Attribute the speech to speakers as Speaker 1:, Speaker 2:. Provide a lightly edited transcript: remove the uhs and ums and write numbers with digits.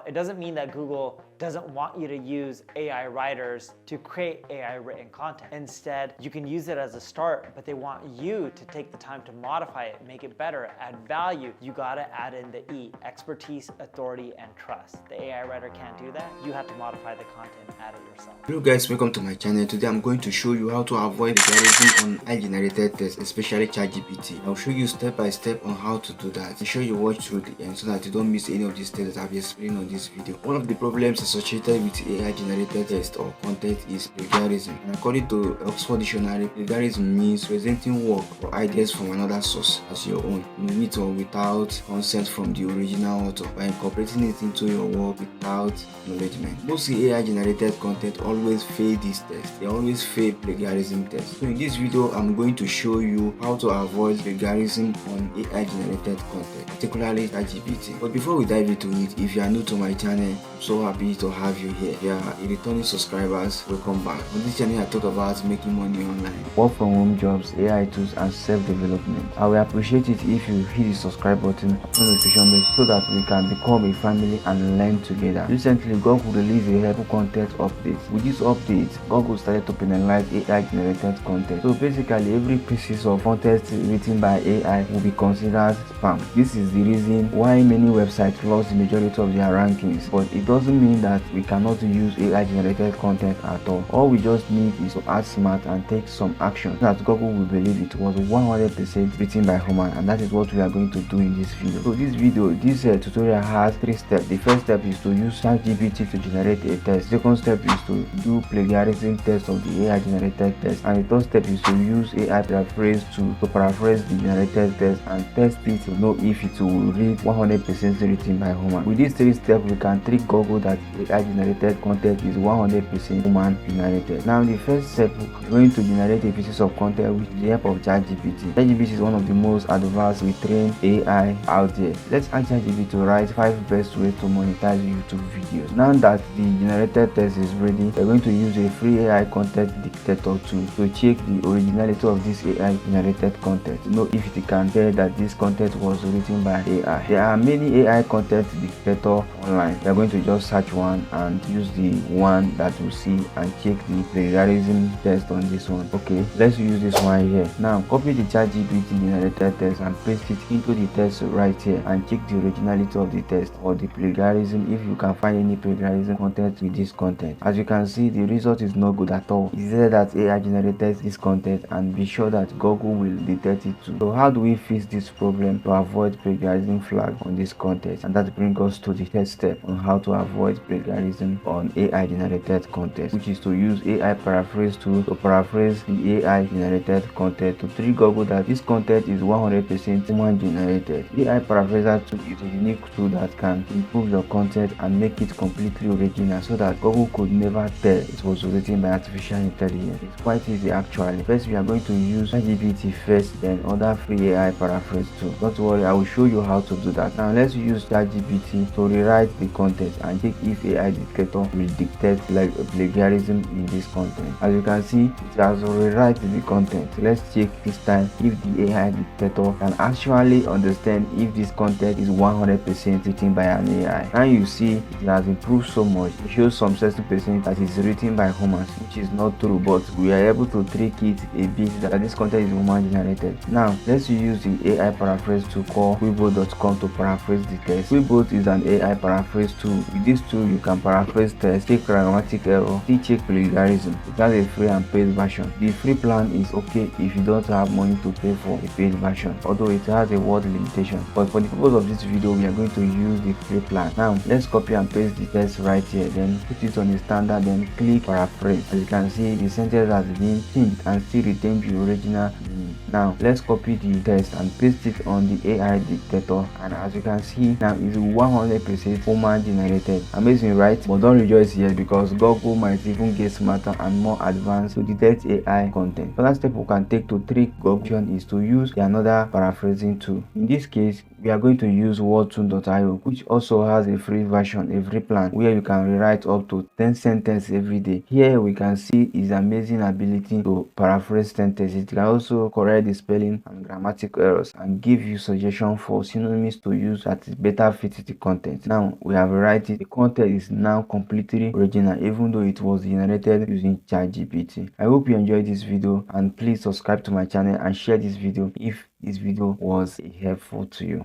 Speaker 1: it doesn't mean that Google doesn't want you to use AI writers to create AI written content. Instead, you can use it as a start, but they want you to take the time to modify it, make it better, add value. You gotta add in the E, expertise, authority, and trust. The AI writer can't do that. You have to modify the content, add it yourself.
Speaker 2: Hello guys, welcome to my channel. Today I'm going to show you how to avoid plagiarism on AI generated tests, especially ChatGPT. I'll show you step by step on how to do that. Make sure you watch through the end so that you don't miss any of these steps that I've explained on this video. One of the problems associated with AI generated tests or content is plagiarism. And according to Oxford Dictionary, plagiarism means presenting work or ideas from another source as your own, with or without consent from the original author, by incorporating it into your work without acknowledgement. Most AI generated content always fail this test. They always fail plagiarism tests. So in this video, I'm going to show you how to avoid plagiarism on AI generated content, particularly ChatGPT. But before we dive into it, if you are new to my channel, I'm so happy to have you here. If you are a returning subscribers, welcome back. On this channel, I talk about making money online, work from home jobs, AI tools, and self-development. I will appreciate it if you hit the subscribe button and notification bell so that we can become a family and learn together. Recently, Google released a helpful content update. With this update, Google started to penalize AI generated content. So basically, every piece of content written by AI will be considered spam. This is the reason why many websites lost the majority of their rankings. But it doesn't mean that we cannot use AI generated content at all. All we just need is to act smart and take some action so that Google will believe it was 100% written by human, and that is what we are going to do in this video. So this tutorial has 3 steps. The first step is to use ChatGPT to generate a test. The second step is to do plagiarism test of the AI generated test, and the third step is to use AI paraphrase to paraphrase the generated test and test it to know if it will read 100% written by human. With these 3 steps, we can trick Google that AI generated content is 100% human generated. Now the first step, we're going to generate a piece of content with the help of ChatGPT. ChatGPT is one of the most advanced retrained AI out there. Let's ask ChatGPT to write 5 best ways to monetize YouTube videos. Now that the generated test is ready, we're going to use a free AI content dictator tool to check the originality of this AI generated content to know if it can tell that this content was written by AI. There are many AI content dictator online. We're going to just search one and use the one that we see and check the plagiarism test on this one. Okay, let's use this one here. Now copy the ChatGPT generated test and paste it into the test right here and check the originality of the test or the plagiarism if you can find any plagiarism content with this content. As you can see, the result is not good at all. It says that AI generated this content, and be sure that Google will detect it too. So how do we fix this problem to avoid plagiarism flag on this content? And that brings us to the third step on how to avoid plagiarism on AI generated content, which is to use AI paraphrase tool to paraphrase the AI generated content to trick Google that this content is 100% human generated. AI paraphraser tool is a unique tool that can improve your content and make it completely original so that Google could never tell it was written by artificial intelligence. It's quite easy actually. First, we are going to use ChatGPT first, then other free AI paraphrase tool. Don't worry, I will show you how to do that. Now let's use ChatGPT to rewrite the content and check if AI dictator will dictate like plagiarism in this content. As you can see, it has rewritten the content. Let's check this time if the AI dictator can actually understand if this content is 100% written by an AI. Now you see it has improved so much. It shows some 60% that is written by humans, which is not true, but we are able to trick it a bit that this content is human generated. Now let's use the AI paraphrase tool called Weibo.com to paraphrase the text. Weibo is an AI paraphrase tool. With this tool, you can paraphrase text, check grammatic error, check plagiarism. It has a free and paid version. The free plan is okay if you don't have money to pay for a paid version, although it has a word limitation. But for the purpose of this video, we are going to use the free plan. Now let's copy and paste the text right here, then put it on the standard, then click paraphrase. As you can see, the sentence has been changed and still retains the original meaning. Now let's copy the text and paste it on the AI dictator, and as you can see now it's 100% human generated. Amazing, right? But don't rejoice yet, because Google might even get smarter and more advanced to detect AI content. Another step we can take to trick Google is to use another paraphrasing tool. In this case, we are going to use wordtool.io, which also has a free version, a free plan, where you can rewrite up to 10 sentences every day. Here we can see its amazing ability to paraphrase sentences. It can also correct correct the spelling and grammatical errors and give you suggestion for synonyms to use that is better fit the content. Now we have write it. The content is now completely original even though it was generated using ChatGPT. I hope you enjoyed this video, and please subscribe to my channel and share this video if this video was helpful to you.